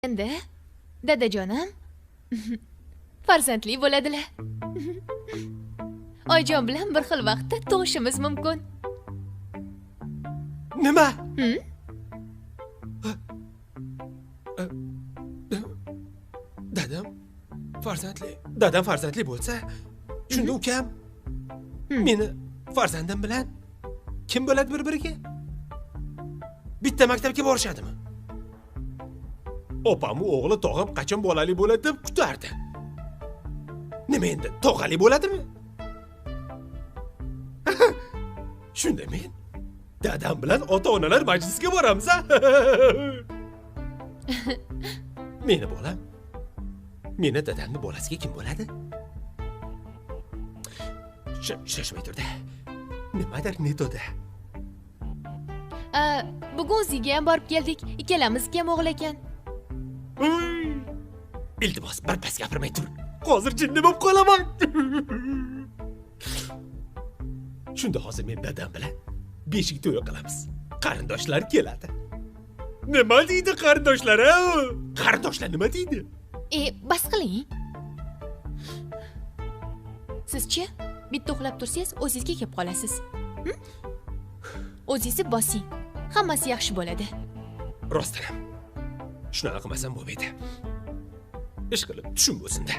Endi dadajonim farzandli bo'ladilar. Oyjon bilan bir xil vaqtda tug'ishimiz mumkin. Nima? Dadam farzandli bo'lsa, shunda ukam meni farzandim bilan kim bo'ladi bir-biriga? Bitta maktabga borishadimi? Opamni o'g'li tog'am qachon bolali bo'ladi deb kutardi. Nima endi, tog'ali bo'ladimi? Shunda men dadam bilan ota-onalar majlisiga boramiz. Meni bolam, meni dadamni bolasiga kim bo'ladi? Shoshmay turdi. Nimadir neto'da. Bugun o'ziga ham borib keldik. Ikkalamizga ham o'g'il ekan. Iltimos, birpas gapirmay tur. Hozir jinni bo'lib qolaman. Shunda hozir men dadam bilan beshik to'yi qilamiz. Qarindoshlar keladi. Nima deydi qarindoshlar? Qarindoshlar nima deydi? Bas qiling. Sizchi bitta uxlab tursangiz, o'zingizga kelib qolasiz. O'zingizni bosing. Hammasi yaxshi bo'ladi. Rostdan ham. Shunaqa qilmasam bo'lmaydi. Ish qilib tushim bo'lsin-da.